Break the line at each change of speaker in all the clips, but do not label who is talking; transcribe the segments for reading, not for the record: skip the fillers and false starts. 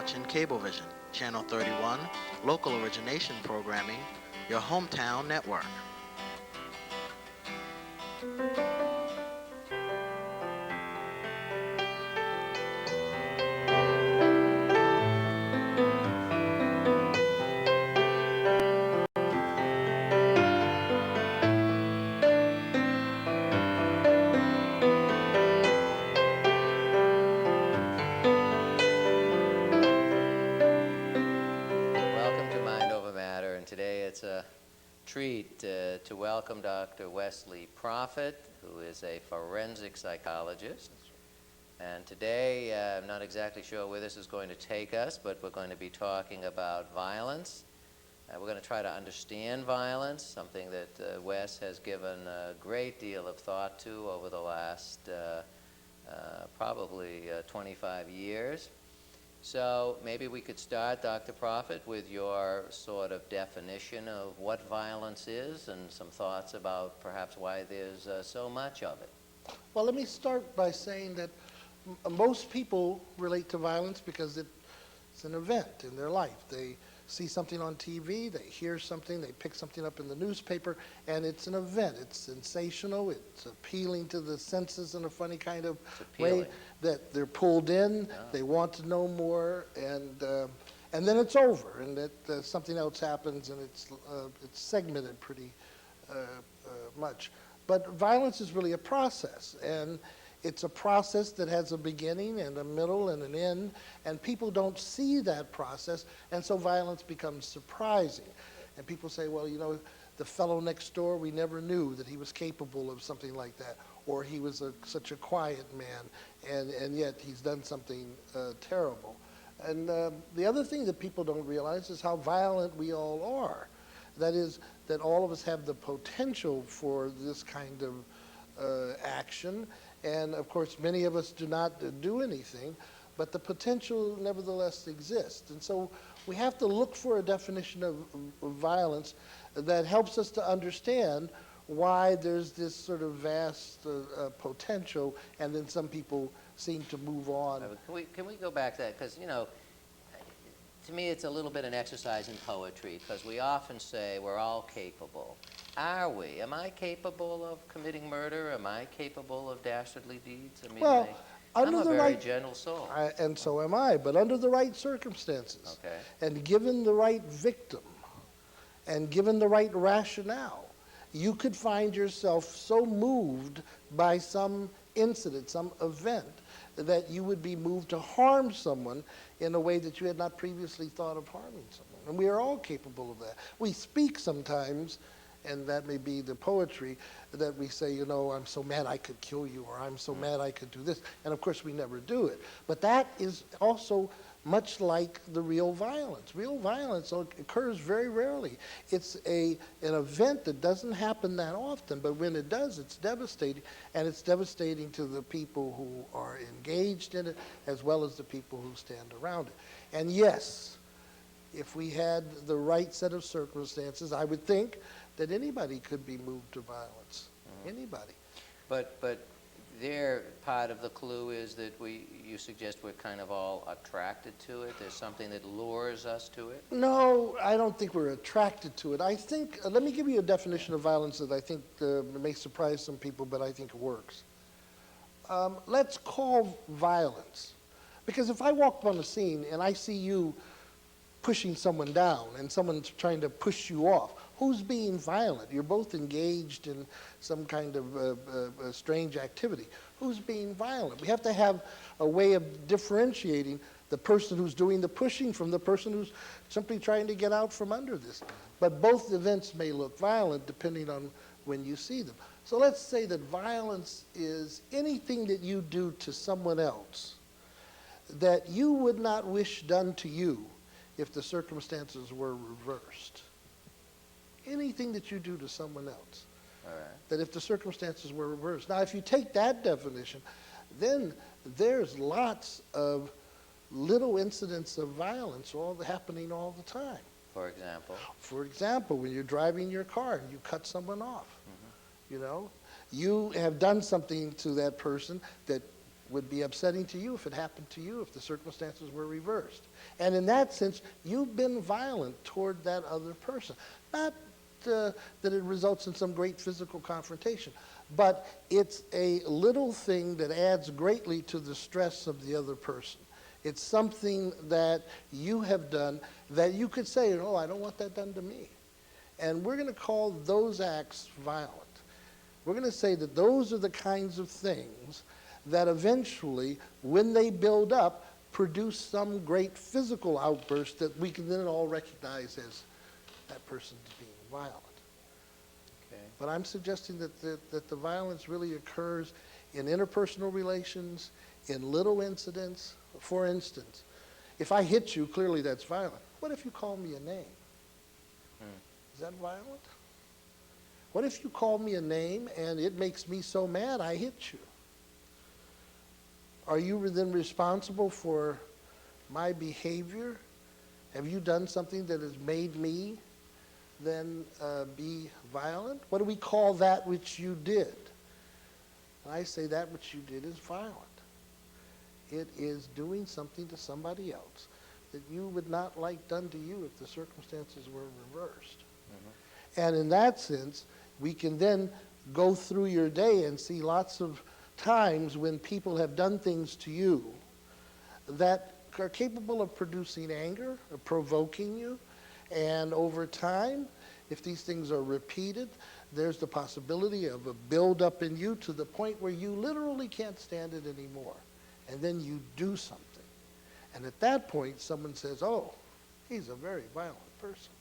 watching Cablevision, Channel 31, local origination programming, your hometown network.
It's a treat to welcome Dr. Wesley E, who is a forensic psychologist. And today, I'm not exactly sure where this is going to take us, but we're going to be talking about violence. We're going to try to understand violence, something that Wes has given a great deal of thought to over the last probably 25 years. So maybe we could start, Dr. Prophet, with your sort of definition of what violence is and some thoughts about perhaps why there's so much of it.
Well, let me start by saying that most people relate to violence because it's an event in their life. They see something on TV, they hear something, they pick something up in the newspaper, and it's an event. It's sensational, it's appealing to the senses in a funny kind of way that they're pulled in, they want to know more, and then it's over, and that something else happens, and it's segmented pretty much. But violence is really a process, and it's a process that has a beginning and a middle and an end, and people don't see that process, and so violence becomes surprising. And people say, well, you know, the fellow next door, we never knew that he was capable of something like that, or he was such a quiet man, and yet he's done something terrible. And the other thing that people don't realize is how violent we all are. That is, that all of us have the potential for this kind of action. And of course, many of us do not do anything, but the potential nevertheless exists. And so we have to look for a definition of violence that helps us to understand why there's this sort of vast potential, and then some people seem to move on.
Can we go back to that? Because, you know, to me it's a little bit an exercise in poetry, because we often say we're all capable. Are we? Am I capable of committing murder? Am I capable of dastardly deeds? I mean,
well,
I'm a very gentle soul.
And so am I, but under the right circumstances, and given the right victim, and given the right rationale, you could find yourself so moved by some incident, some event, that you would be moved to harm someone in a way that you had not previously thought of harming someone. And we are all capable of that. We speak sometimes, and that may be the poetry, that we say, you know, I'm so mad I could kill you, or I'm so mad I could do this. And of course we never do it. But that is also much like the real violence. Real violence occurs very rarely. It's an event that doesn't happen that often, but when it does, it's devastating, and it's devastating to the people who are engaged in it, as well as the people who stand around it. And yes, if we had the right set of circumstances, I would think that anybody could be moved to violence. Anybody.
But there, part of the clue is that you suggest we're kind of all attracted to it. There's something that lures us to it.
No, I don't think we're attracted to it. I think, let me give you a definition of violence that I think may surprise some people, but I think it works. Let's call violence. Because if I walk on a scene and I see you pushing someone down and someone's trying to push you off, who's being violent? You're both engaged in some kind of strange activity. Who's being violent? We have to have a way of differentiating the person who's doing the pushing from the person who's simply trying to get out from under this. But both events may look violent depending on when you see them. So let's say that violence is anything that you do to someone else that you would not wish done to you if the circumstances were reversed. Anything that you do to someone else, that if the circumstances were reversed. Now, if you take that definition, then there's lots of little incidents of violence happening all the time.
For example?
For example, when you're driving your car and you cut someone off, you know, you have done something to that person that would be upsetting to you if it happened to you, if the circumstances were reversed. And in that sense, you've been violent toward that other person. Not that it results in some great physical confrontation, but it's a little thing that adds greatly to the stress of the other person. It's something that you have done that you could say, oh, I don't want that done to me. And we're going to call those acts violent. We're going to say that those are the kinds of things that eventually, when they build up, produce some great physical outburst that we can then all recognize as that person being violent.
Okay.
But I'm suggesting that the violence really occurs in interpersonal relations, in little incidents. For instance, if I hit you, clearly that's violent. What if you call me a name? Is that violent? What if you call me a name and it makes me so mad I hit you? Are you then responsible for my behavior? Have you done something that has made me then be violent? What do we call that which you did? I say that which you did is violent. It is doing something to somebody else that you would not like done to you if the circumstances were reversed. Mm-hmm. And in that sense, we can then go through your day and see lots of times when people have done things to you that are capable of producing anger, of provoking you, and over time, if these things are repeated, there's the possibility of a buildup in you to the point where you literally can't stand it anymore. And then you do something. And at that point, someone says, oh, he's a very violent person.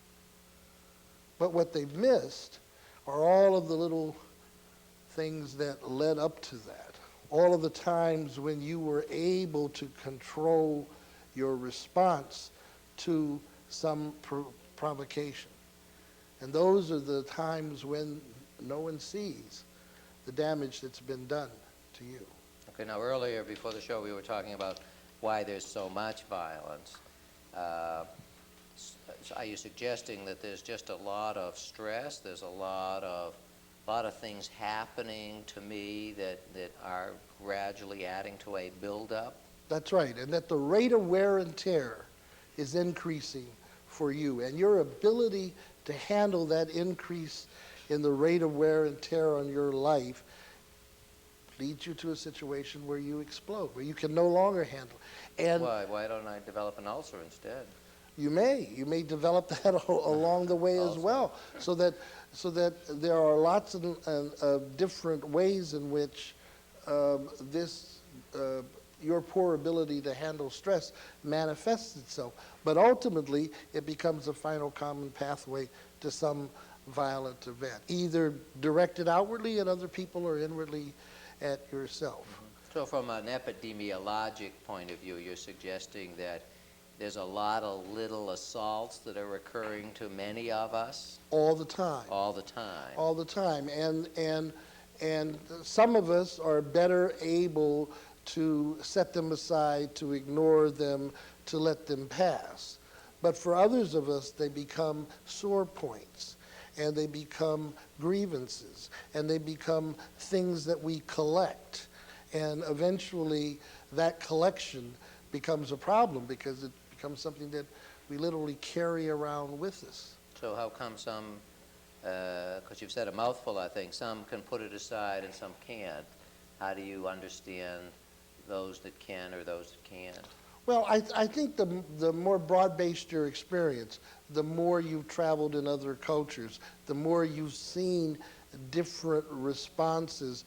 But what they've missed are all of the little things that led up to that. All of the times when you were able to control your response to some provocation. And those are the times when no one sees the damage that's been done to you.
Okay, now earlier before the show we were talking about why there's so much violence. Are you suggesting that there's just a lot of stress, there's a lot of things happening to me that are gradually adding to a buildup?
That's right, and that the rate of wear and tear is increasing for you, and your ability to handle that increase in the rate of wear and tear on your life leads you to a situation where you explode, where you can no longer handle it. And
why don't I develop an ulcer instead?
You may develop that along the way as well, so that there are lots of different ways in which your poor ability to handle stress manifests itself. But ultimately, it becomes a final common pathway to some violent event, either directed outwardly at other people or inwardly at yourself.
Mm-hmm. So from an epidemiologic point of view, you're suggesting that there's a lot of little assaults that are occurring to many of us?
All the time.
All the time.
All the time. And some of us are better able to set them aside, to ignore them, to let them pass. But for others of us, they become sore points, and they become grievances, and they become things that we collect. And eventually, that collection becomes a problem because it becomes something that we literally carry around with us.
So how come some, because you've said a mouthful, I think, some can put it aside and some can't. How do you understand those that can or those that can't?
Well, I think the more broad-based your experience, the more you've traveled in other cultures, the more you've seen different responses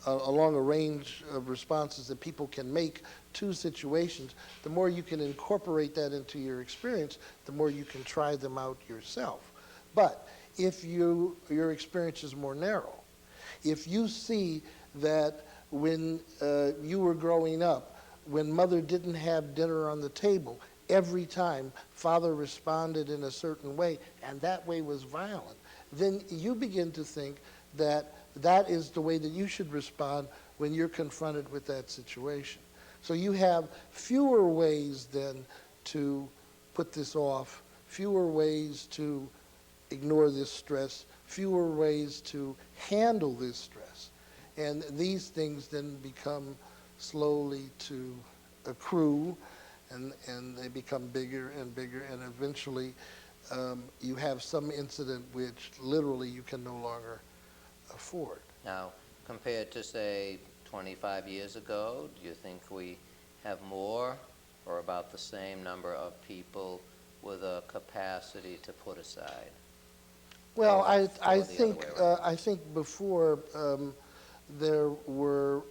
along a range of responses that people can make to situations, the more you can incorporate that into your experience, the more you can try them out yourself. But if your experience is more narrow, if you see that when you were growing up, when mother didn't have dinner on the table, every time father responded in a certain way, and that way was violent, then you begin to think that that is the way that you should respond when you're confronted with that situation. So you have fewer ways then to put this off, fewer ways to ignore this stress, fewer ways to handle this stress. And these things then become slowly to accrue, and they become bigger and bigger, and eventually you have some incident which literally you can no longer afford.
Now, compared to, say, 25 years ago, do you think we have more or about the same number of people with a capacity to put aside?
Well,
Or
I
the other
think
way around?
I think before there were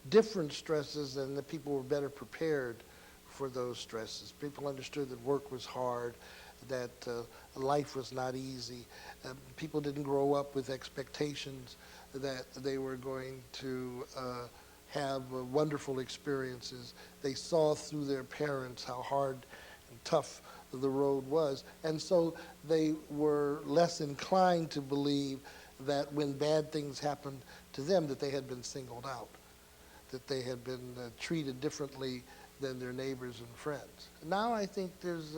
different stresses, and the people were better prepared for those stresses. People understood that work was hard, that life was not easy. People didn't grow up with expectations that they were going to have wonderful experiences. They saw through their parents how hard and tough the road was, and so they were less inclined to believe that when bad things happened to them that they had been singled out, that they had been treated differently than their neighbors and friends. Now I think there's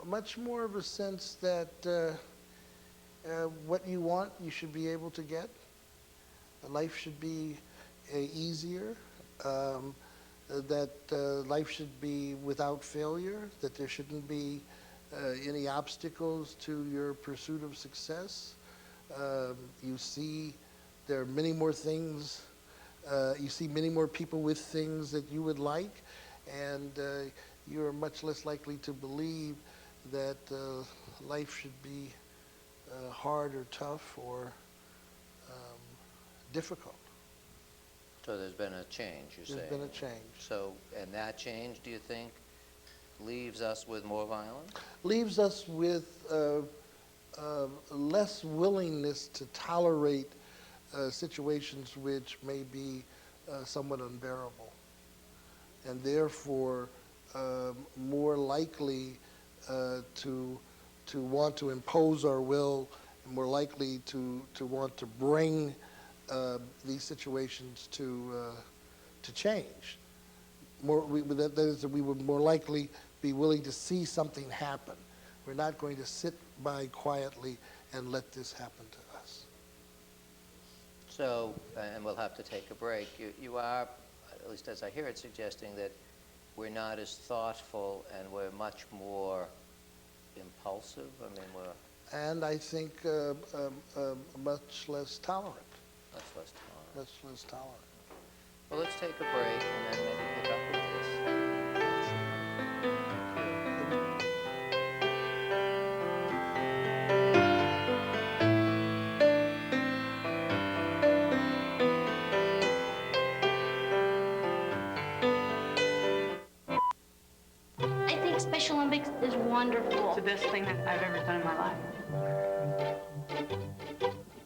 much more of a sense that what you want, you should be able to get. Life should be easier, that life should be without failure, that there shouldn't be any obstacles to your pursuit of success. You see there are many more things, you see many more people with things that you would like, and you're much less likely to believe that life should be hard or tough or difficult.
So there's been a change, you're saying?
There's been a change.
So, and that change, do you think, leaves us with more violence?
Leaves us with less willingness to tolerate situations which may be somewhat unbearable, and therefore more likely to want to impose our will, and more likely to want to bring these situations to change. That is, that we would more likely be willing to see something happen. We're not going to sit by quietly and let this happen to us.
So, and we'll have to take a break. You are, at least as I hear it, suggesting that we're not as thoughtful and we're much more impulsive. I mean, we're
And I think much less tolerant.
much less tolerant.
Much less tolerant.
Well, let's take a break and then maybe pick up with this.
I think Special Olympics is wonderful.
It's the best thing that I've ever done in my life.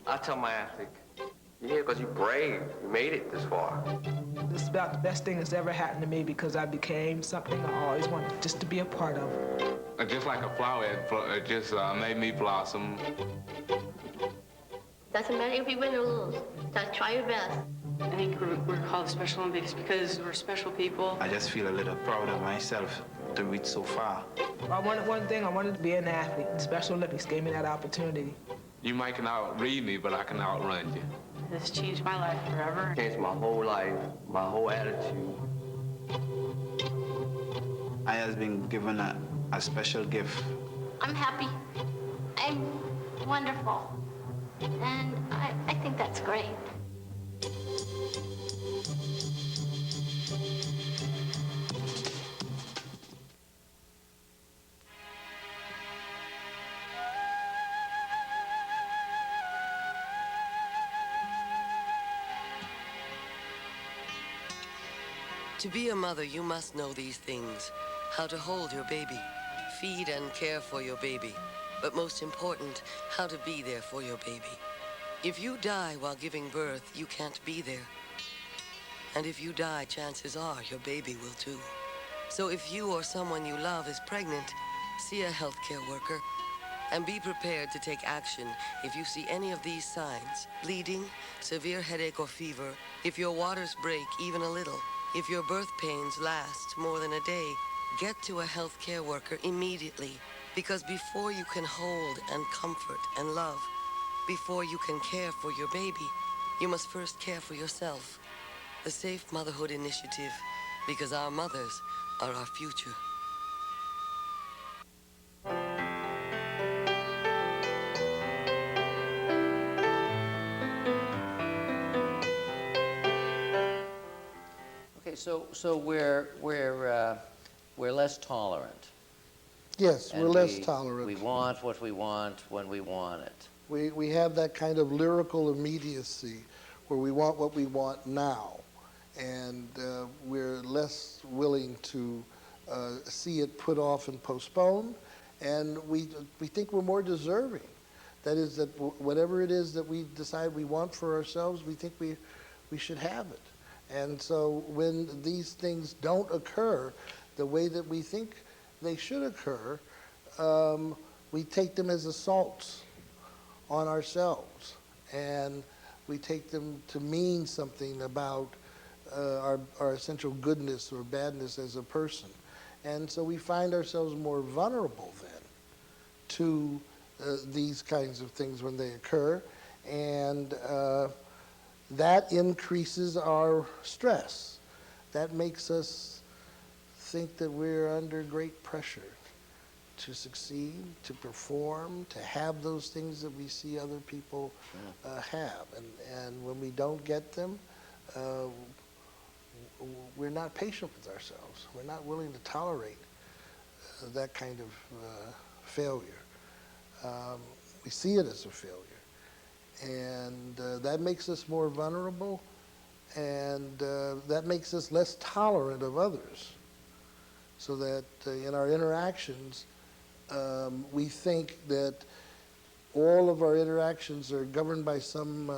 I tell my athlete, you're here because you're brave. You made it this far.
This is about the best thing that's ever happened to me because I became something I always wanted just to be a part of.
Just like a flower, it just made me blossom.
Doesn't matter if you win or lose. Just try your best.
I think we're called Special Olympics because we're special people.
I just feel a little proud of myself to reach so far.
I wanted one thing, I wanted to be an athlete. Special Olympics gave me that opportunity.
You might can outread me, but I can outrun you.
This changed my life forever.
Changed my whole life, my whole attitude.
I has been given a special gift.
I'm happy. I'm wonderful. And I think that's great.
To be a mother, you must know these things. How to hold your baby, feed and care for your baby, but most important, how to be there for your baby. If you die while giving birth, you can't be there. And if you die, chances are your baby will too. So if you or someone you love is pregnant, see a healthcare worker and be prepared to take action if you see any of these signs: bleeding, severe headache or fever, if your waters break even a little, if your birth pains last more than a day, get to a healthcare worker immediately, because before you can hold and comfort and love, before you can care for your baby, you must first care for yourself. the Safe Motherhood Initiative, because our mothers are our future.
Okay, so we're less tolerant.
Yes,
And
we're less tolerant.
We want what we want when we want it.
We have that kind of lyrical immediacy where we want what we want now, and we're less willing to see it put off and postponed, and we think we're more deserving. That is, that whatever it is that we decide we want for ourselves, we think we should have it. And so when these things don't occur the way that we think they should occur, we take them as assaults on ourselves, and we take them to mean something about our essential goodness or badness as a person. And so we find ourselves more vulnerable then to these kinds of things when they occur, and that increases our stress. That makes us think that we're under great pressure to succeed, to perform, to have those things that we see other people have. And when we don't get them, we're not patient with ourselves. We're not willing to tolerate that kind of failure. We see it as a failure. And that makes us more vulnerable, and that makes us less tolerant of others. So that in our interactions, we think that all of our interactions are governed by some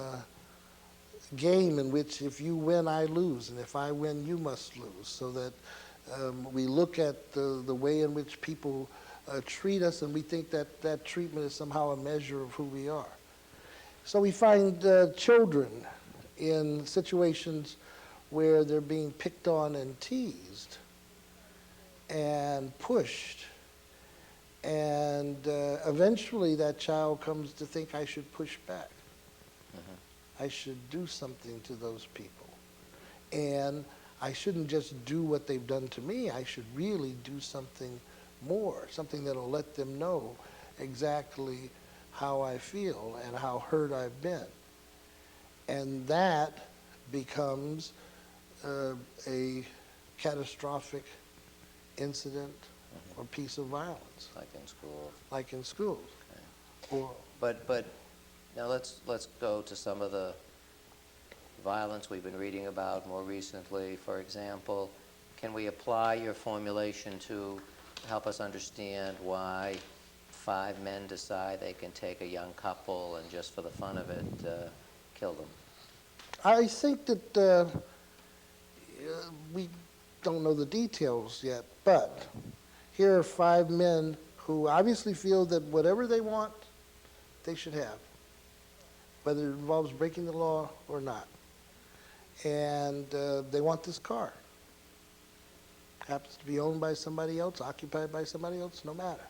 game in which if you win, I lose, and if I win, you must lose. So that we look at the way in which people treat us, and we think that that treatment is somehow a measure of who we are. So we find children in situations where they're being picked on and teased and pushed, and eventually that child comes to think, I should push back. I should do something to those people. And I shouldn't just do what they've done to me. I should really do something more, something that'll let them know exactly how I feel and how hurt I've been. And that becomes a catastrophic incident or piece of violence.
Like in school.
Like in schools.
Okay. But now let's go to some of the violence we've been reading about more recently. For example, can we apply your formulation to help us understand why 5 men decide they can take a young couple and just for the fun of it, kill them?
I think that we don't know the details yet, but here are 5 men who obviously feel that whatever they want, they should have, whether it involves breaking the law or not. And they want this car. Happens to be owned by somebody else, occupied by somebody else, no matter.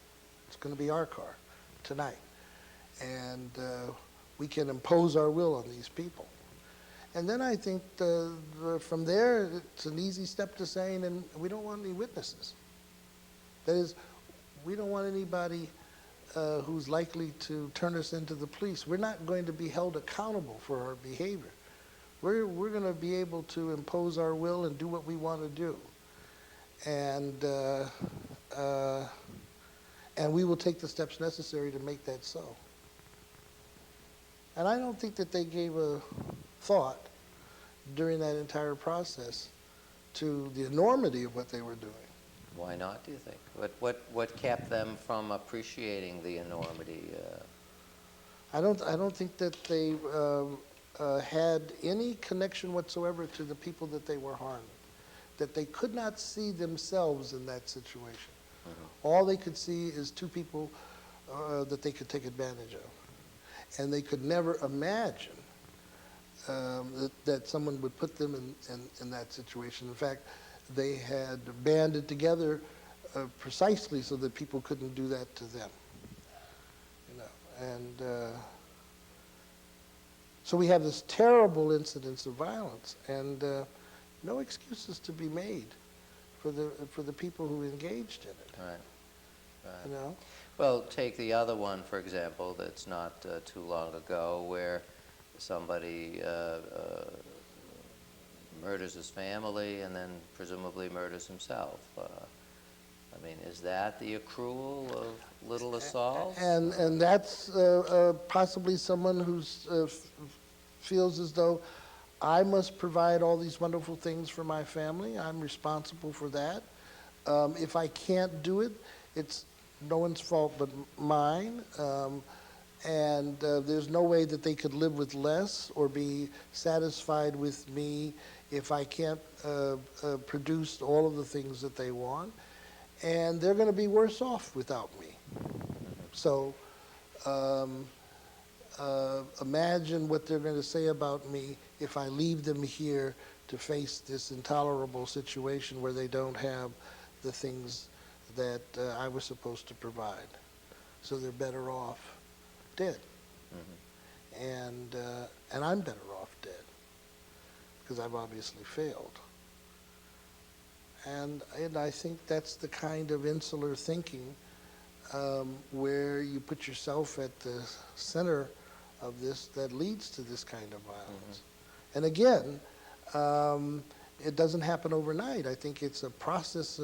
It's going to be our car tonight. And we can impose our will on these people. And then I think from there, it's an easy step to saying, and we don't want any witnesses. That is, we don't want anybody who's likely to turn us into the police. We're not going to be held accountable for our behavior. We're going to be able to impose our will and do what we want to do. And we will take the steps necessary to make that so. And I don't think that they gave a thought during that entire process to the enormity of what they were doing.
Why not, do you think? What kept them from appreciating the enormity?
I don't think that they had any connection whatsoever to the people that they were harming, that they could not see themselves in that situation. All they could see is 2 people that they could take advantage of. And they could never imagine that someone would put them in that situation. In fact, they had banded together precisely so that people couldn't do that to them. You know, and so we have this terrible incidence of violence, and no excuses to be made for the people who engaged in it.
Right. Right.
You know?
Well, take the other one, for example, that's not too long ago, where somebody murders his family and then presumably murders himself. I mean, is that the accrual of little assaults?
And that's possibly someone who feels as though I must provide all these wonderful things for my family. I'm responsible for that. If I can't do it, it's no one's fault but mine. And there's no way that they could live with less or be satisfied with me if I can't produce all of the things that they want. And they're going to be worse off without me. So imagine what they're going to say about me if I leave them here to face this intolerable situation where they don't have the things that I was supposed to provide. So they're better off dead. And I'm better off dead because I've obviously failed. And I think that's the kind of insular thinking where you put yourself at the center of this that leads to this kind of violence. And again, it doesn't happen overnight. I think it's a process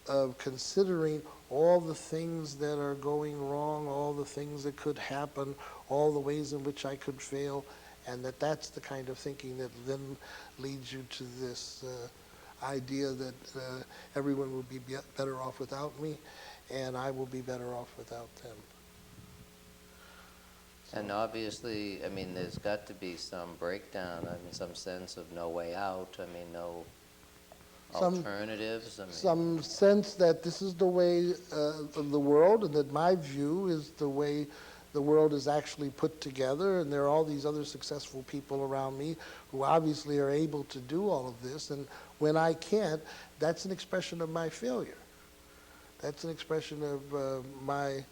of considering all the things that are going wrong, all the things that could happen, all the ways in which I could fail, and that's the kind of thinking that then leads you to this idea that everyone will be better off without me, and I will be better off without them.
And obviously, I mean, there's got to be some breakdown, I mean, some sense of no way out, I mean, no alternatives. I mean,
some sense that this is the way of the world, and that my view is the way the world is actually put together, and there are all these other successful people around me who obviously are able to do all of this, and when I can't, that's an expression of my failure. That's an expression of my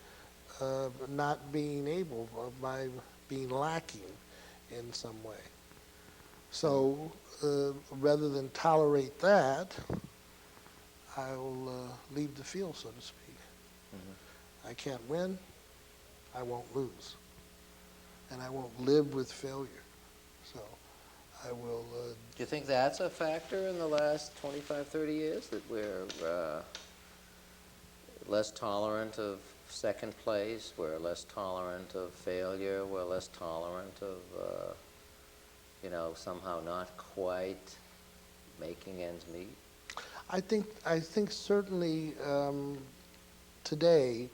not being able, of my being lacking in some way. So rather than tolerate that, I'll leave the field, so to speak. I can't win, I won't lose. And I won't live with failure. So I will...
Do you think that's a factor in the last 25, 30 years, that we're less tolerant of second place, we're less tolerant of failure, we're less tolerant of, you know, somehow not quite making ends meet?
I think certainly today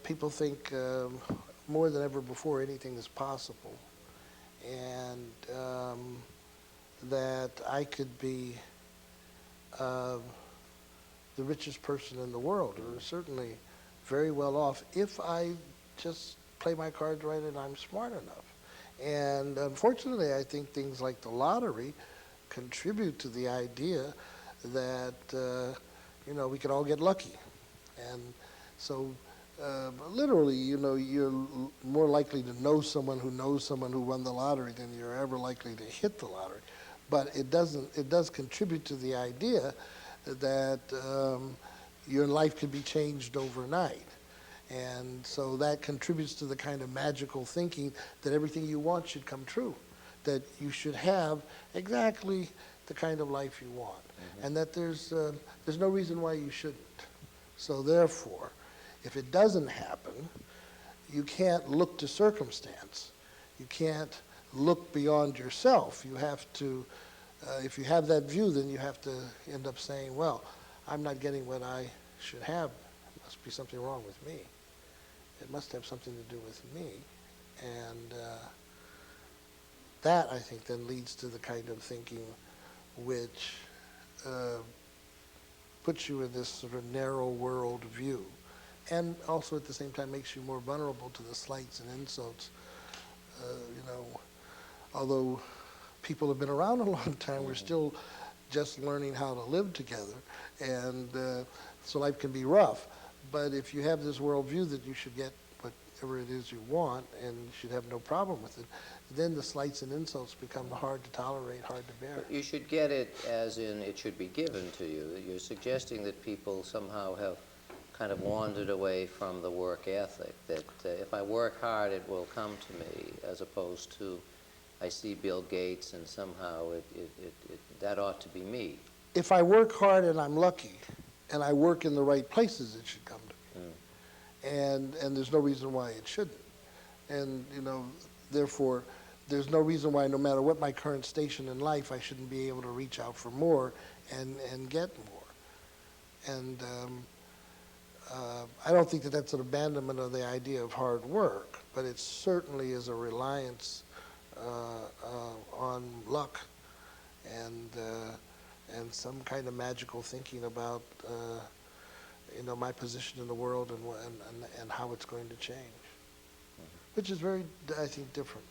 people think more than ever before anything is possible, and that I could be the richest person in the world, or certainly very well off, if I just play my cards right and I'm smart enough. And unfortunately, I think things like the lottery contribute to the idea that, you know, we could all get lucky. And so literally, you know, you're more likely to know someone who knows someone who won the lottery than you're ever likely to hit the lottery. But it does contribute to the idea that your life could be changed overnight. And so that contributes to the kind of magical thinking that everything you want should come true, that you should have exactly the kind of life you want, and that there's no reason why you shouldn't. So therefore, if it doesn't happen, you can't look to circumstance. You can't look beyond yourself. You have to, if you have that view, then you have to end up saying, well, I'm not getting what I should have. There must be something wrong with me. It must have something to do with me. And that, I think, then leads to the kind of thinking which puts you in this sort of narrow world view, and also at the same time makes you more vulnerable to the slights and insults. You know, although people have been around a long time, we're still just learning how to live together, and so life can be rough. But if you have this worldview that you should get whatever it is you want, and you should have no problem with it. Then the slights and insults become hard to tolerate, hard to bear.
You should get it as in it should be given to you. You're suggesting that people somehow have kind of wandered away from the work ethic, that if I work hard, it will come to me, as opposed to I see Bill Gates and somehow that ought to be me.
If I work hard and I'm lucky, and I work in the right places, it should come to me. And there's no reason why it shouldn't. And, you know, therefore, there's no reason why, no matter what my current station in life, I shouldn't be able to reach out for more and get more. And I don't think that that's an abandonment of the idea of hard work, but it certainly is a reliance on luck and some kind of magical thinking about you know, my position in the world and how it's going to change, which is very, I think, different.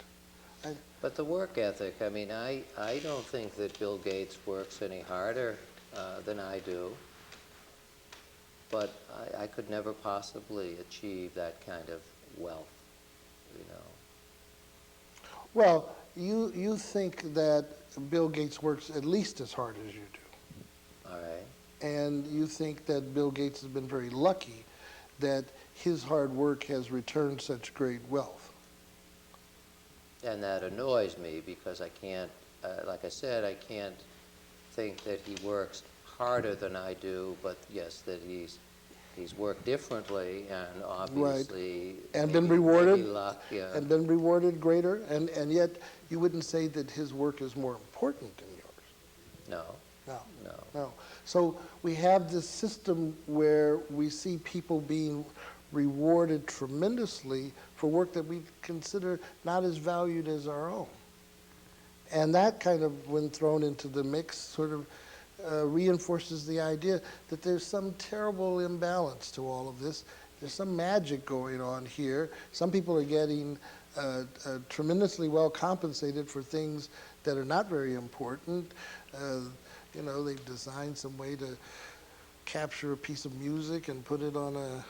But the work ethic, I mean, I don't think that Bill Gates works any harder than I do, but I could never possibly achieve that kind of wealth, you know.
Well, you think that Bill Gates works at least as hard as you do.
All right.
And you think that Bill Gates has been very lucky that his hard work has returned such great wealth.
And that annoys me because I can't, like I said, I can't think that he works harder than I do, but yes, that he's worked differently and obviously
right. And been rewarded
luck, yeah.
And been rewarded greater, and yet you wouldn't say that his work is more important than yours.
No.
No.
No.
No. So we have this system where we see people being rewarded tremendously for work that we consider not as valued as our own. And that kind of, when thrown into the mix, sort of reinforces the idea that there's some terrible imbalance to all of this. There's some magic going on here. Some people are getting tremendously well compensated for things that are not very important. You know, they've designed some way to capture a piece of music and put it on a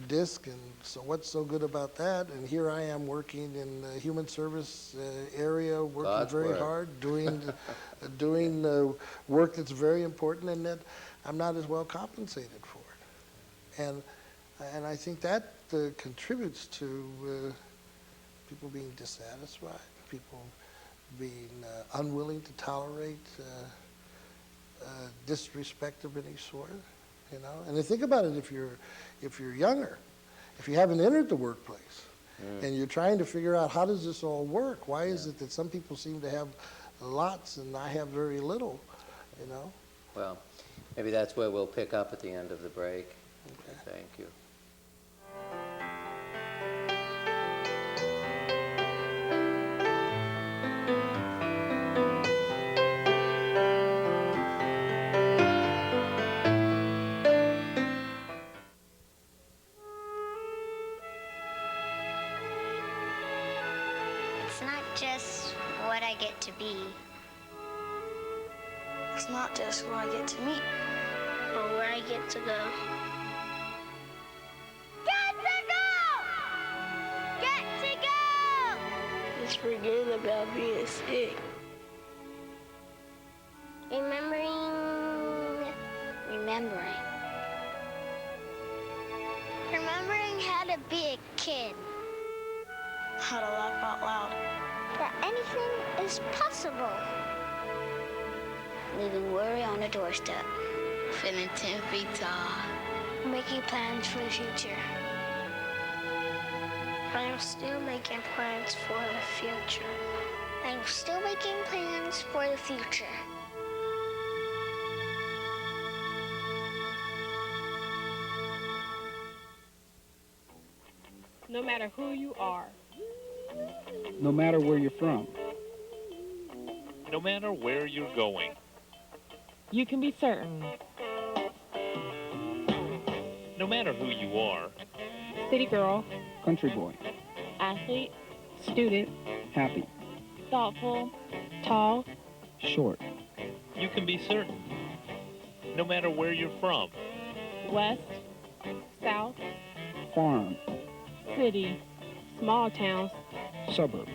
disc, and so what's so good about that? And here I am working in the human service area, working
God's
very
work.
hard, doing work that's very important, and that I'm not as well compensated for it. And I think that contributes to people being dissatisfied, people being unwilling to tolerate disrespect of any sort, you know. And think about it, if you're younger, if you haven't entered the workplace, and you're trying to figure out how does this all work? Why is it that some people seem to have lots and I have very little, you know?
Well, maybe that's where we'll pick up at the end of the break.
Okay.
Thank you.
It's not just what I get to be.
It's not just who I get to meet,
Or where I get to go. Get to go!
it's forgetting about being sick.
Remembering how to be a kid.
How to laugh out loud.
That anything is possible.
Leaving worry on the doorstep. Feeling 10 feet tall.
Making plans for the future.
I am still making plans for the future.
I'm still making plans for the future.
No matter who you are.
No matter where you're from.
No matter where you're going.
You can be certain.
No matter who you are.
City girl.
Country boy.
Athlete. Student.
Happy.
Thoughtful. Tall.
Short.
You can be certain. No matter where you're from.
West. South.
Farm.
city, small towns,
suburb,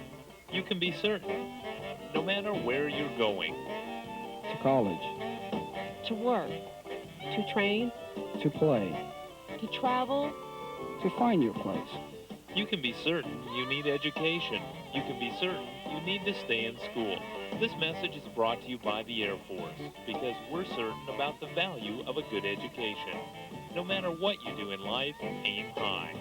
You can be certain, no matter where you're going.
to college,
to work, to train,
to play,
to travel,
to find your place.
You can be certain you need education. You can be certain you need to stay in school. This message is brought to you by the Air Force because we're certain about the value of a good education. No matter what you do in life, aim high.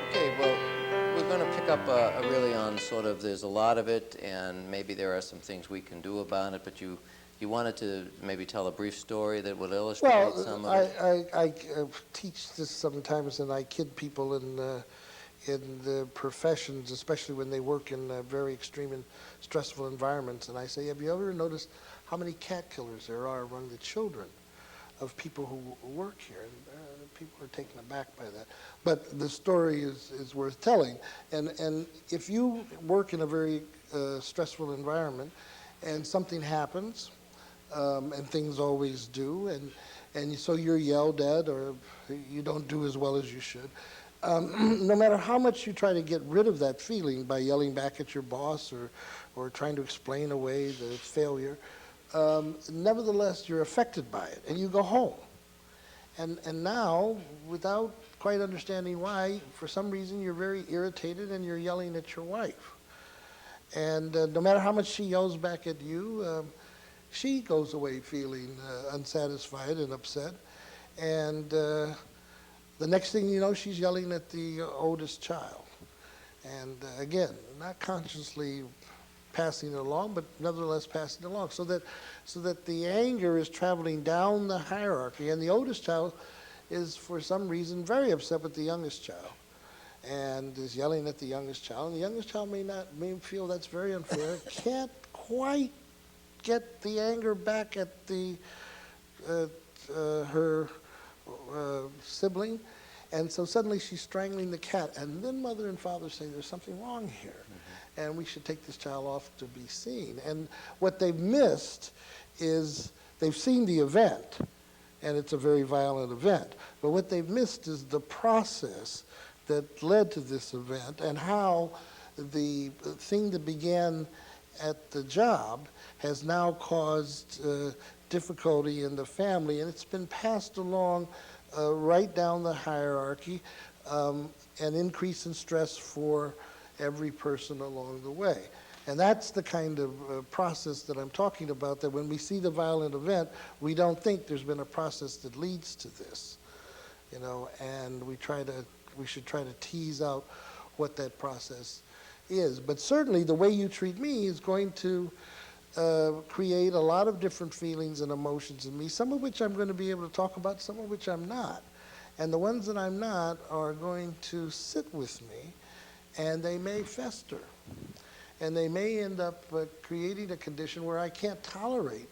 Okay, well, we're going to pick up really on sort of, there's a lot of it, and maybe there are some things we can do about it, but you wanted to maybe tell a brief story that would illustrate some of it?
I teach this sometimes, and I kid people in the professions, especially when they work in very extreme and stressful environments. And I say, have you ever noticed how many cat killers there are among the children of people who work here? And people are taken aback by that. But the story is worth telling. And if you work in a very stressful environment and something happens, and things always do, and so you're yelled at or you don't do as well as you should, no matter how much you try to get rid of that feeling by yelling back at your boss or trying to explain away the failure, nevertheless, you're affected by it, and you go home. And now, without quite understanding why, for some reason, you're very irritated and you're yelling at your wife. And no matter how much she yells back at you, she goes away feeling unsatisfied and upset. And the next thing you know, she's yelling at the oldest child. And again, not consciously passing it along, but nevertheless passing it along, so that the anger is traveling down the hierarchy, and the oldest child is, for some reason, very upset with the youngest child, and is yelling at the youngest child. And the youngest child may feel that's very unfair, can't quite get the anger back at her sibling, and so suddenly she's strangling the cat. And then mother and father say, there's something wrong here, and we should take this child off to be seen. And what they've missed is they've seen the event, and it's a very violent event, but what they've missed is the process that led to this event, and how the thing that began at the job has now caused difficulty in the family, and it's been passed along right down the hierarchy, an increase in stress for every person along the way. And that's the kind of process that I'm talking about, that when we see the violent event, we don't think there's been a process that leads to this, and we should try to tease out what that process is. But certainly the way you treat me is going to create a lot of different feelings and emotions in me, some of which I'm going to be able to talk about, some of which I'm not. And the ones that I'm not are going to sit with me, and they may fester. And they may end up creating a condition where I can't tolerate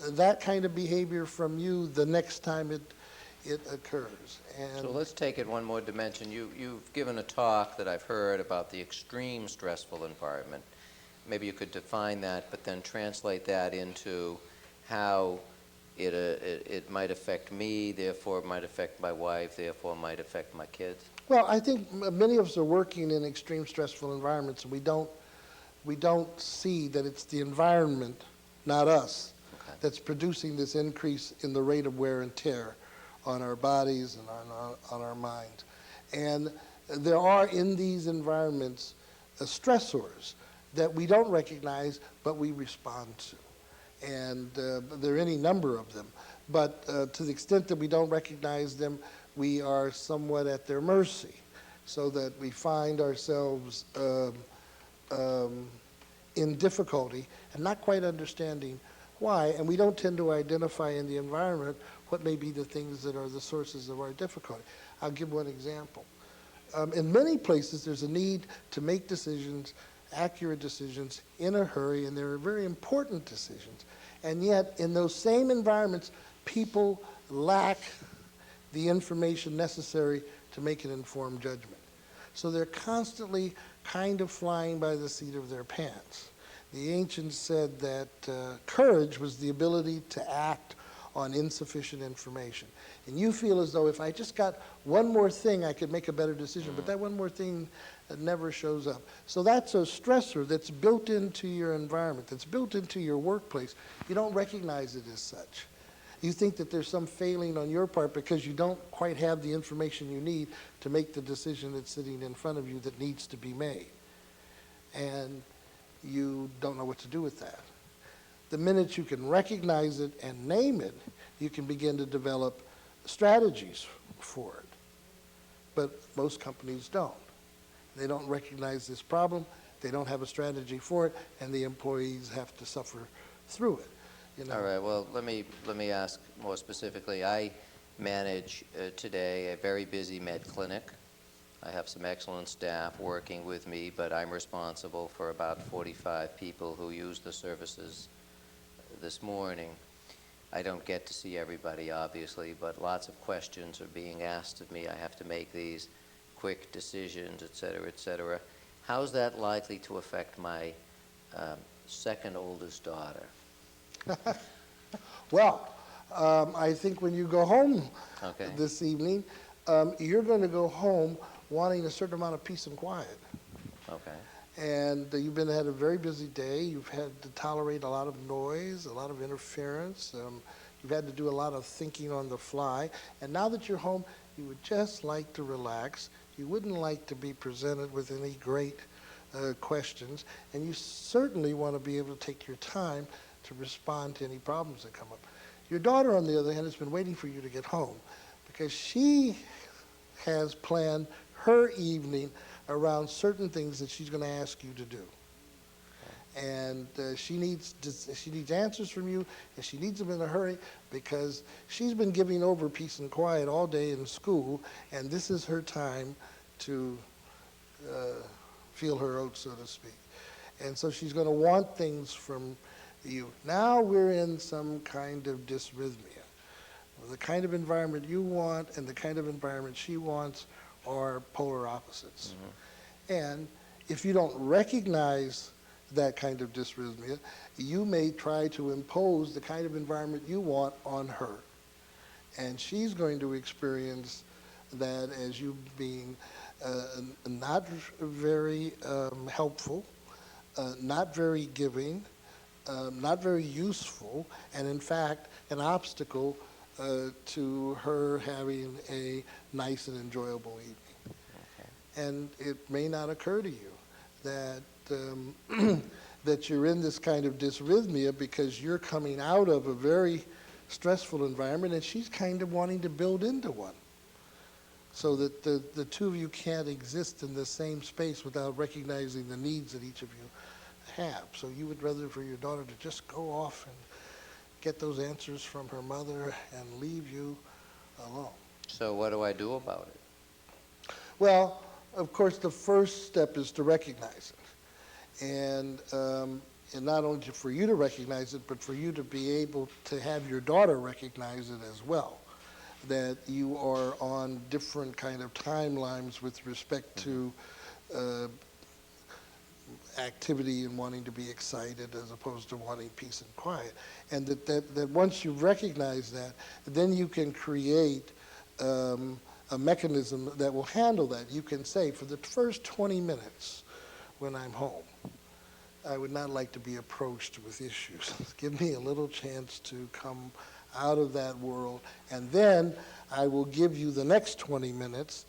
that kind of behavior from you the next time it occurs. And
so let's take it one more dimension. You've given a talk that I've heard about the extreme stressful environment. Maybe you could define that, but then translate that into how it might affect me, therefore it might affect my wife, therefore it might affect my kids.
Well, I think many of us are working in extreme stressful environments, and we don't see that it's the environment, not us, that's producing this increase in the rate of wear and tear on our bodies and on our minds. And there are in these environments stressors that we don't recognize, but we respond to. And there are any number of them. But to the extent that we don't recognize them, we are somewhat at their mercy, so that we find ourselves in difficulty and not quite understanding why. And we don't tend to identify in the environment what may be the things that are the sources of our difficulty. I'll give one example. In many places, there's a need to make decisions, accurate decisions, in a hurry, and they're very important decisions. And yet, in those same environments, people lack the information necessary to make an informed judgment. So they're constantly kind of flying by the seat of their pants. The ancients said that courage was the ability to act on insufficient information. And you feel as though if I just got one more thing, I could make a better decision, but that one more thing never shows up. So that's a stressor that's built into your environment, that's built into your workplace. You don't recognize it as such. You think that there's some failing on your part because you don't quite have the information you need to make the decision that's sitting in front of you that needs to be made. And you don't know what to do with that. The minute you can recognize it and name it, you can begin to develop strategies for it. But most companies don't. They don't recognize this problem, they don't have a strategy for it, and the employees have to suffer through it. You know?
All right, well, let me ask more specifically. I manage today a very busy med clinic. I have some excellent staff working with me, but I'm responsible for about 45 people who use the services this morning. I don't get to see everybody, obviously, but lots of questions are being asked of me. I have to make these quick decisions, et cetera, et cetera. How's that likely to affect my second oldest daughter?
Well, I think when you go home this evening, you're going to go home wanting a certain amount of peace and quiet.
Okay.
And you've had a very busy day. You've had to tolerate a lot of noise, a lot of interference. You've had to do a lot of thinking on the fly. And now that you're home, you would just like to relax. You wouldn't like to be presented with any great questions. And you certainly want to be able to take your time to respond to any problems that come up. Your daughter, on the other hand, has been waiting for you to get home because she has planned her evening around certain things that she's going to ask you to do. And she needs answers from you, and she needs them in a hurry because she's been giving over peace and quiet all day in school, and this is her time to feel her oats, so to speak. And so she's going to want things from you. Now we're in some kind of dysrhythmia. The kind of environment you want and the kind of environment she wants are polar opposites. And if you don't recognize that kind of dysrhythmia, you may try to impose the kind of environment you want on her. And she's going to experience that as you being not very helpful, not very giving, not very useful, and in fact an obstacle to her having a nice and enjoyable evening. And it may not occur to you that that you're in this kind of dysrhythmia because you're coming out of a very stressful environment and she's kind of wanting to build into one. So that the two of you can't exist in the same space without recognizing the needs that each of you have. So you would rather for your daughter to just go off and get those answers from her mother and leave you alone.
So what do I do about it?
Well, of course, the first step is to recognize it. And not only for you to recognize it, but for you to be able to have your daughter recognize it as well. That you are on different kind of timelines with respect to activity and wanting to be excited as opposed to wanting peace and quiet. And that once you recognize that, then you can create a mechanism that will handle that. You can say, for the first 20 minutes when I'm home, I would not like to be approached with issues. Give me a little chance to come out of that world, and then I will give you the next 20 minutes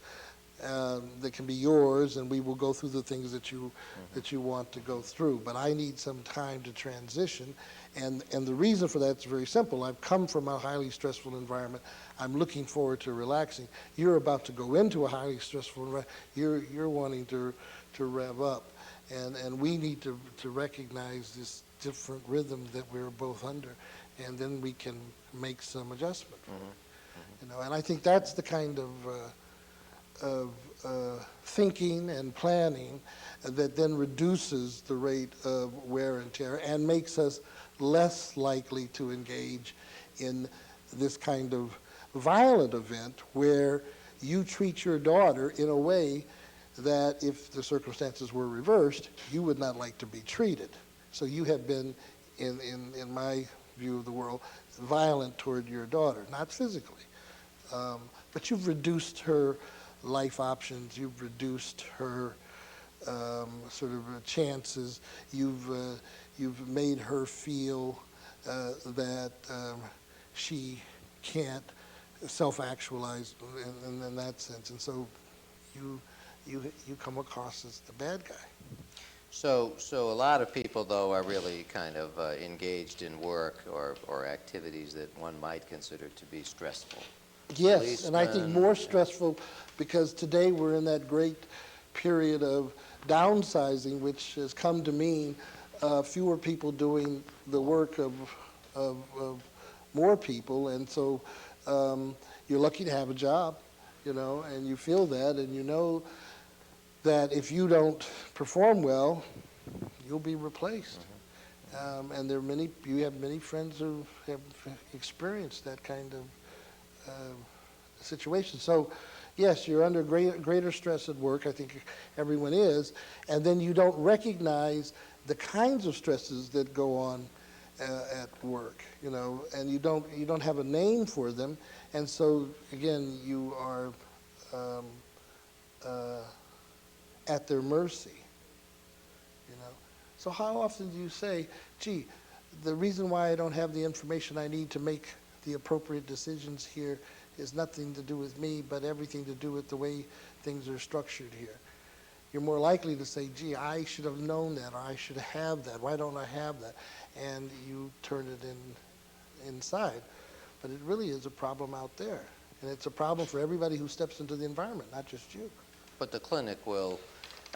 that can be yours, and we will go through the things that you want to go through. But I need some time to transition, and the reason for that is very simple. I've come from a highly stressful environment. I'm looking forward to relaxing. You're about to go into a highly stressful environment. You're wanting to rev up, and we need to recognize this different rhythm that we're both under, and then we can make some adjustment. You know, and I think that's the kind of thinking and planning that then reduces the rate of wear and tear and makes us less likely to engage in this kind of violent event where you treat your daughter in a way that if the circumstances were reversed, you would not like to be treated. So you have been, in my view of the world, violent toward your daughter, not physically. But you've reduced her life options, you've reduced her sort of chances, you've made her feel that she can't self-actualize in that sense, and so you come across as the bad guy.
So a lot of people, though, are really kind of engaged in work or activities that one might consider to be stressful.
Yes, and I think more stressful because today we're in that great period of downsizing, which has come to mean fewer people doing the work of more people, and so you're lucky to have a job, and you feel that, and you know that if you don't perform well, you'll be replaced. And you have many friends who have experienced that kind of situation. So, yes, you're under greater stress at work. I think everyone is, and then you don't recognize the kinds of stresses that go on at work, and you don't have a name for them, and so again you are at their mercy. So how often do you say, gee, the reason why I don't have the information I need to make the appropriate decisions here is nothing to do with me, but everything to do with the way things are structured here? You're more likely to say, gee, I should have known that, or I should have that. Why don't I have that? And you turn it inside. But it really is a problem out there. And it's a problem for everybody who steps into the environment, not just you.
But the clinic will,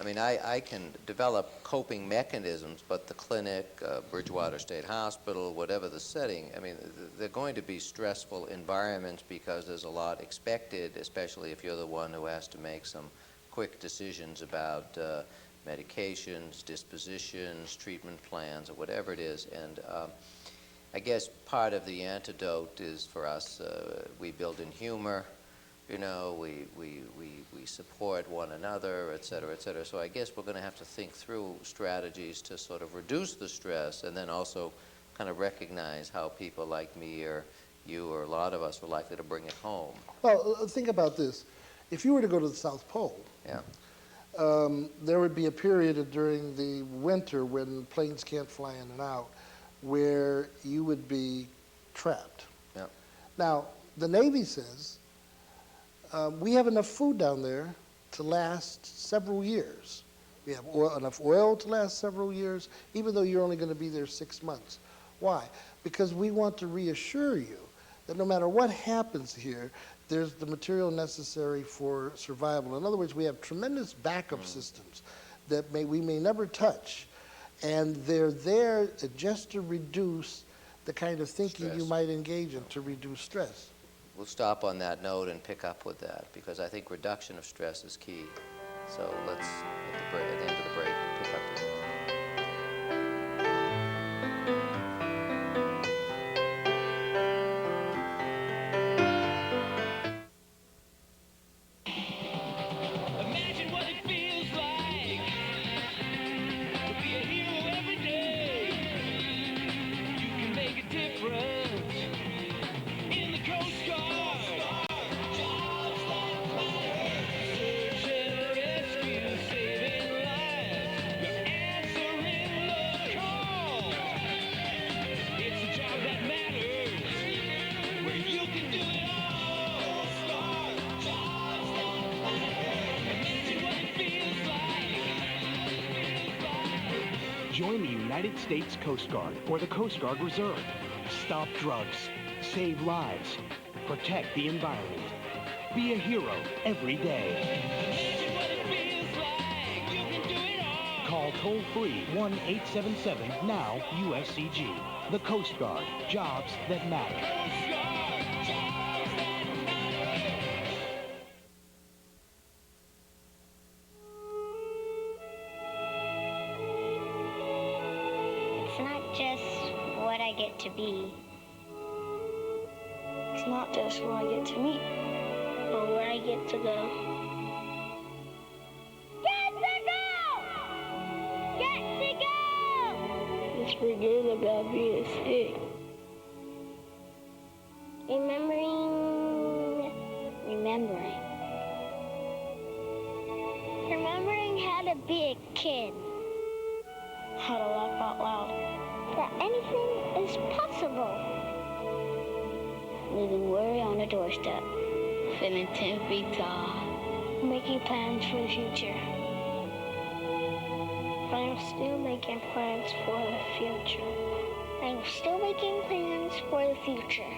I can develop coping mechanisms, but the clinic, Bridgewater State Hospital, whatever the setting, they're going to be stressful environments because there's a lot expected, especially if you're the one who has to make some quick decisions about medications, dispositions, treatment plans, or whatever it is. And I guess part of the antidote is for us, we build in humor, we support one another, et cetera, et cetera. So I guess we're going to have to think through strategies to sort of reduce the stress and then also kind of recognize how people like me or you or a lot of us are likely to bring it home.
Well, think about this. If you were to go to the South Pole, there would be a period during the winter when planes can't fly in and out where you would be trapped. Now, the Navy says we have enough food down there to last several years. We have enough oil to last several years, even though you're only going to be there 6 months. Why? Because we want to reassure you that no matter what happens here, there's the material necessary for survival. In other words, we have tremendous backup systems that we may never touch, and they're there just to reduce the kind of thinking
Stress.
You might engage in, to reduce stress.
We'll stop on that note and pick up with that because I think reduction of stress is key. So let's, at the end of the break, pick up with that.
Join the United States Coast Guard or the Coast Guard Reserve. Stop drugs, save lives, protect the environment. Be a hero every day. Call toll-free 1-877-NOW-USCG. The Coast Guard. Jobs that matter.
It's not just what I get to be.
It's not just who I get to meet, but where I get to go.
forget about being sick.
Remembering how to be a kid.
How to laugh out loud.
That anything is possible.
Leaving worry on the doorstep. Feeling 10 feet tall.
Making plans for the future.
I'm still making plans for the future.
I'm still making plans for the future.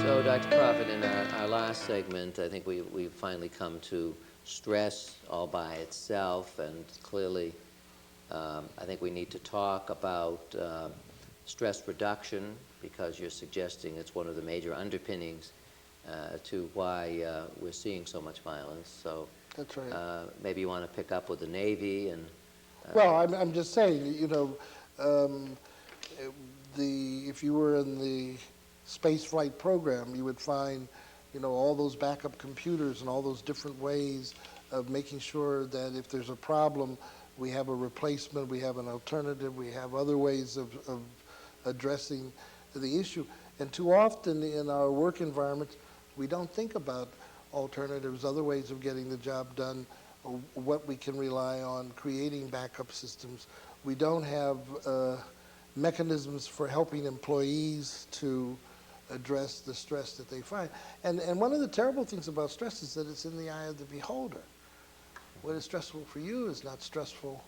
So, Dr. Prophet, in our last segment, I think we've finally come to stress all by itself, and clearly I think we need to talk about stress reduction, because you're suggesting it's one of the major underpinnings to why we're seeing so much violence. So
That's right.
maybe you want to pick up with the Navy and...
Well, I'm just saying, you know, if you were in the space flight program, you would find, you know, all those backup computers and all those different ways of making sure that if there's a problem, we have a replacement, we have an alternative, we have other ways of addressing the issue. And too often in our work environments, we don't think about alternatives, other ways of getting the job done, or what we can rely on, creating backup systems. We don't have mechanisms for helping employees to address the stress that they find. And one of the terrible things about stress is that it's in the eye of the beholder. What is stressful for you is not stressful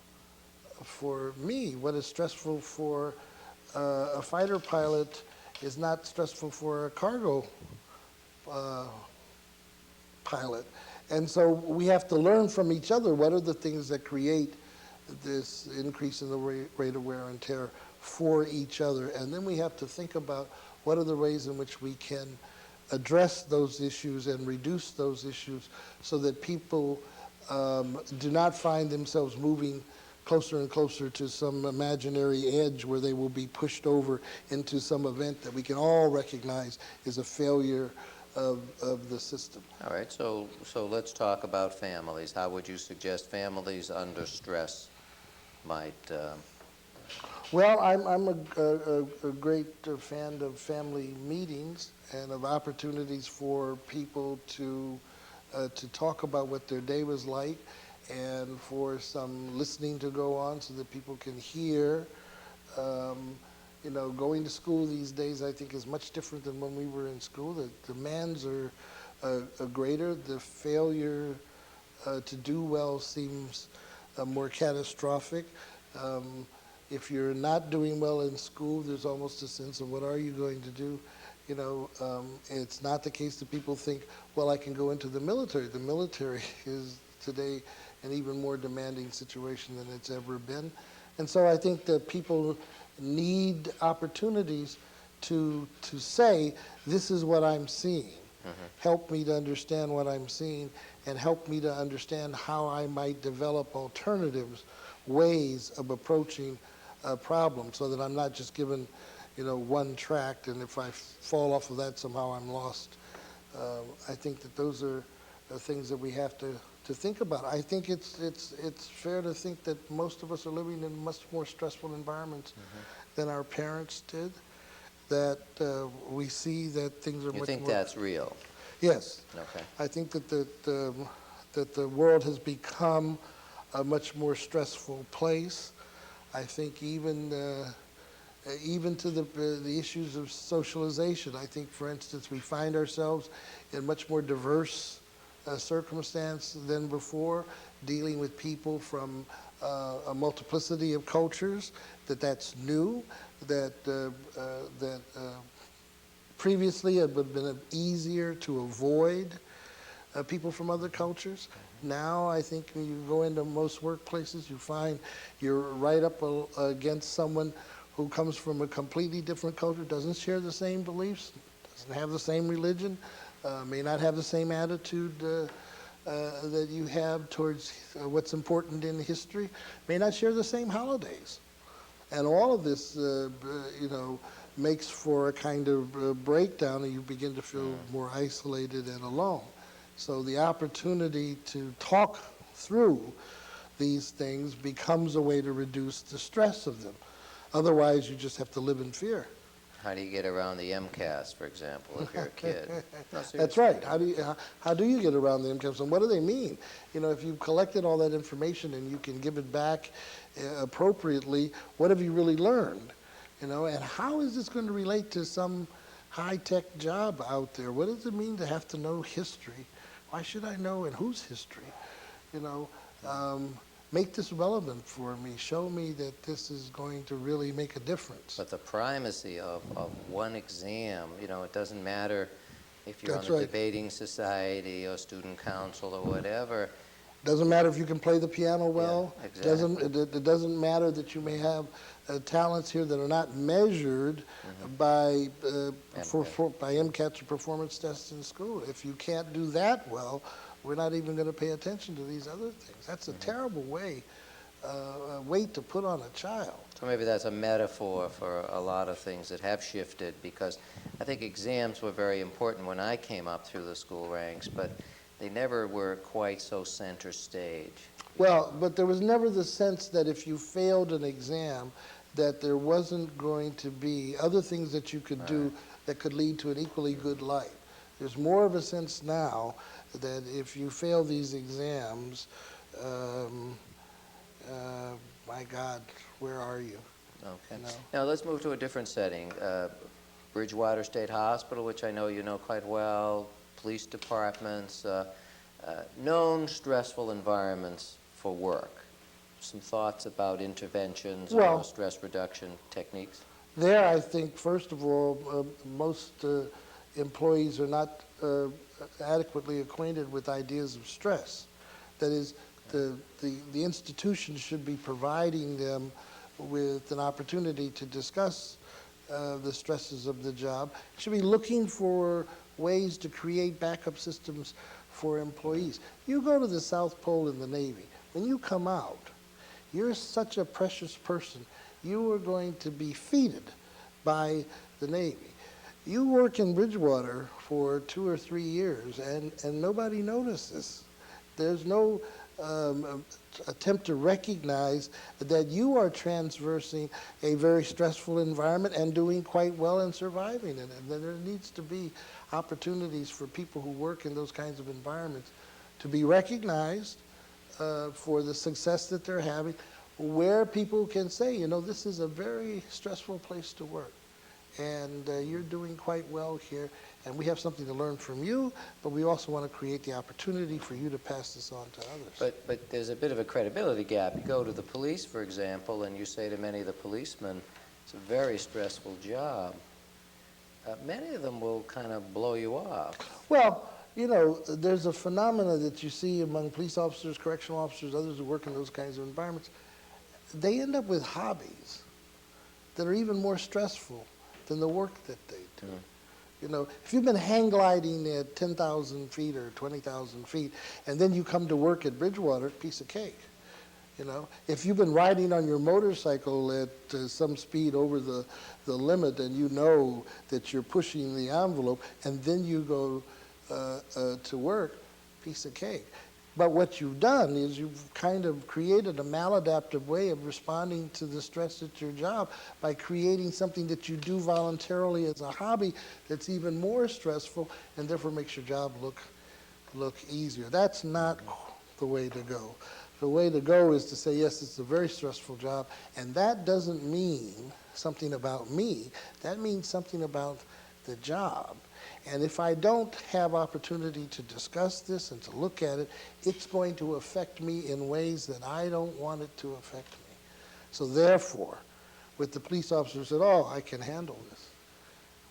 for me. What is stressful for a fighter pilot is not stressful for a cargo pilot. And so we have to learn from each other what are the things that create this increase in the rate of wear and tear for each other. And then we have to think about what are the ways in which we can address those issues and reduce those issues so that people do not find themselves moving closer and closer to some imaginary edge where they will be pushed over into some event that we can all recognize is a failure of the system.
All right, so let's talk about families. How would you suggest families under stress might...
Well, I'm a great fan of family meetings and of opportunities for people to talk about what their day was like, and for some listening to go on so that people can hear. You know, going to school these days, I think, is much different than when we were in school. The demands are greater. The failure to do well seems more catastrophic. If you're not doing well in school, there's almost a sense of what are you going to do? You know, it's not the case that people think, well, I can go into the military. The military is today an even more demanding situation than it's ever been. And so I think that people need opportunities to say, this is what I'm seeing. Help me to understand what I'm seeing, and help me to understand how I might develop alternatives, ways of approaching a problem, so that I'm not just given, you know, one tract, and if I fall off of that, somehow I'm lost. I think that those are things that we have to think about. I think it's fair to think that most of us are living in much more stressful environments than our parents did, that we see that things are much more...
You think that's real?
Yes.
Okay.
I think that the world has become a much more stressful place. I think even to the issues of socialization. I think, for instance, we find ourselves in much more diverse circumstance than before, dealing with people from a multiplicity of cultures, that's new, that previously it would have been easier to avoid people from other cultures. Now, I think when you go into most workplaces, you find you're right up against someone who comes from a completely different culture, doesn't share the same beliefs, doesn't have the same religion, may not have the same attitude that you have towards what's important in history may not share the same holidays. And all of this, makes for a kind of breakdown, and you begin to feel more isolated and alone. So the opportunity to talk through these things becomes a way to reduce the stress of them. Otherwise, you just have to live in fear.
How do you get around the MCAS, for example, if you're a kid? No,
That's right. How do you get around the MCAS, and what do they mean? If you've collected all that information and you can give it back appropriately, what have you really learned? And how is this going to relate to some high-tech job out there? What does it mean to have to know history? Why should I know, and whose history? Make this relevant for me. Show me that this is going to really make a difference.
But the primacy of one exam, it doesn't matter if you're
That's
on the
right.
debating society or student council or whatever.
Doesn't matter if you can play the piano well.
Yeah, exactly.
It doesn't matter that you may have talents here that are not measured by MCATs or performance tests in school. If you can't do that well, we're not even going to pay attention to these other things. That's a terrible weight to put on a child.
So maybe that's a metaphor for a lot of things that have shifted, because I think exams were very important when I came up through the school ranks, but they never were quite so center stage.
Well, but there was never the sense that if you failed an exam, that there wasn't going to be other things that you could do that could lead to an equally good life. There's more of a sense now that if you fail these exams, my God, where are you?
Okay. Now let's move to a different setting. Bridgewater State Hospital, which I know you know quite well, police departments, known stressful environments for work. Some thoughts about interventions or stress reduction techniques?
There, I think, first of all, most employees are not adequately acquainted with ideas of stress. That is, the institution should be providing them with an opportunity to discuss the stresses of the job. Should be looking for ways to create backup systems for employees. You go to the South Pole in the Navy. When you come out, you're such a precious person. You are going to be feted by the Navy. You work in Bridgewater for 2 or 3 years, and nobody notices. There's no attempt to recognize that you are transversing a very stressful environment and doing quite well and surviving in it. And there needs to be opportunities for people who work in those kinds of environments to be recognized for the success that they're having, where people can say, this is a very stressful place to work, and you're doing quite well here, and we have something to learn from you, but we also want to create the opportunity for you to pass this on to others.
But there's a bit of a credibility gap. You go to the police, for example, and you say to many of the policemen, it's a very stressful job. Many of them will kind of blow you off.
Well, there's a phenomena that you see among police officers, correctional officers, others who work in those kinds of environments. They end up with hobbies that are even more stressful than the work that they do. If you've been hang gliding at 10,000 feet or 20,000 feet, and then you come to work at Bridgewater, piece of cake. If you've been riding on your motorcycle at some speed over the limit, and you know that you're pushing the envelope, and then you go to work, piece of cake. But what you've done is you've kind of created a maladaptive way of responding to the stress at your job by creating something that you do voluntarily as a hobby that's even more stressful and therefore makes your job look easier. That's not the way to go. The way to go is to say, yes, it's a very stressful job, and that doesn't mean something about me. That means something about the job. And if I don't have opportunity to discuss this and to look at it, it's going to affect me in ways that I don't want it to affect me. So therefore, with the police officers said, I can handle this.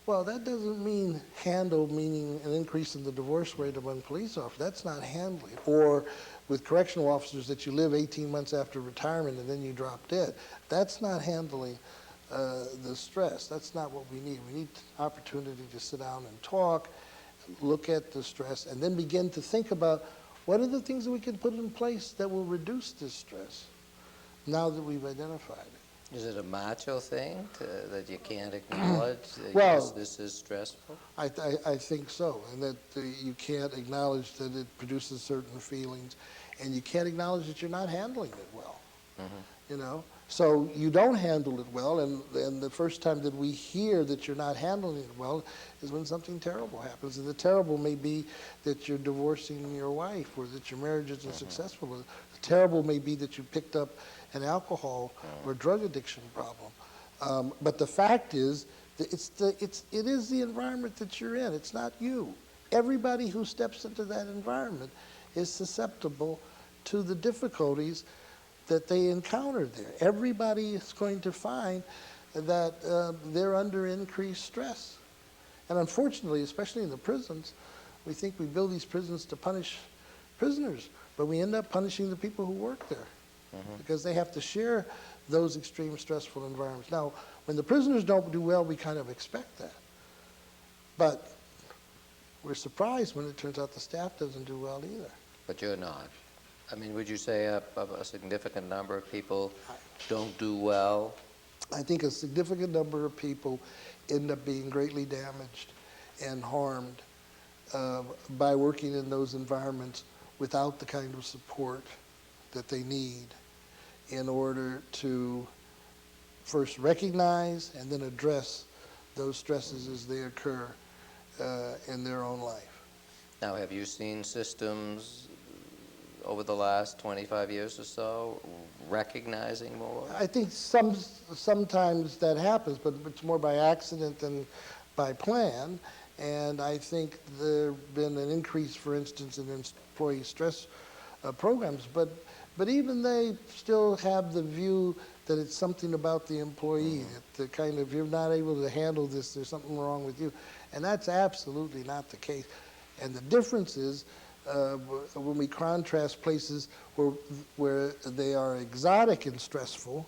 Well, that doesn't mean handle, meaning an increase in the divorce rate among police officers. That's not handling. Or with correctional officers that you live 18 months after retirement and then you drop dead. That's not handling the stress. That's not what we need. We need opportunity to sit down and talk, look at the stress, and then begin to think about, What are the things that we can put in place that will reduce this stress now that we've identified it?
Is it a macho thing that you can't acknowledge that,
Well,
yes, this is stressful?
I think so, and that you can't acknowledge that it produces certain feelings, and you can't acknowledge that you're not handling it well. You know, so you don't handle it well, and the first time that we hear that you're not handling it well is when something terrible happens. And the terrible may be that you're divorcing your wife, or that your marriage isn't successful. Or the terrible may be that you picked up an alcohol or drug addiction problem. But the fact is that it is the environment that you're in. It's not you. Everybody who steps into that environment is susceptible to the difficulties that they encounter there. Everybody is going to find that they're under increased stress. And unfortunately, especially in the prisons, we think we build these prisons to punish prisoners, but we end up punishing the people who work there because they have to share those extreme stressful environments. Now, when the prisoners don't do well, we kind of expect that. But we're surprised when it turns out the staff doesn't do well either.
But you're not. I mean, would you say a significant number of people don't do well?
I think a significant number of people end up being greatly damaged and harmed by working in those environments without the kind of support that they need in order to first recognize and then address those stresses as they occur in their own life.
Now, have you seen systems over the last 25 years or so recognizing more?
I think sometimes that happens, but it's more by accident than by plan. And I think there's been an increase, for instance, in employee stress programs. But even they still have the view that it's something about the employee, that the kind of, you're not able to handle this, there's something wrong with you. And that's absolutely not the case. And the difference is, when we contrast places where they are exotic and stressful,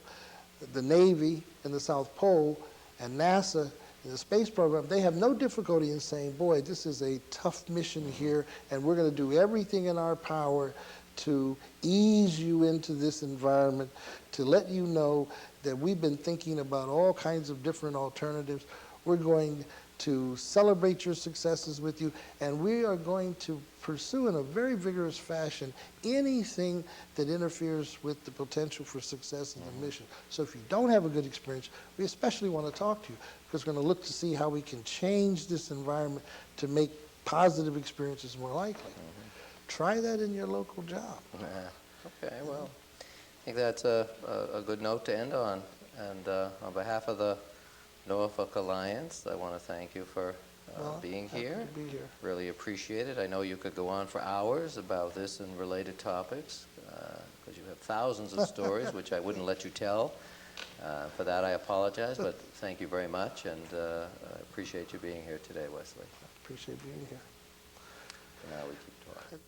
the Navy in the South Pole and NASA in the space program, they have no difficulty in saying, boy, this is a tough mission here, and we're going to do everything in our power to ease you into this environment, to let you know that we've been thinking about all kinds of different alternatives. We're going to celebrate your successes with you, and we are going to pursue in a very vigorous fashion anything that interferes with the potential for success in the mission. So if you don't have a good experience, we especially want to talk to you, because we're going to look to see how we can change this environment to make positive experiences more likely. Try that in your local job.
Okay, well, I think that's a good note to end on. And on behalf of the Norfolk Alliance, I want to thank you for being here.
Happy to be here.
Really appreciate it. I know you could go on for hours about this and related topics, because you have thousands of stories, which I wouldn't let you tell. For that, I apologize, but thank you very much, and I appreciate you being here today, Wesley.
Appreciate being here.
Now we keep talking.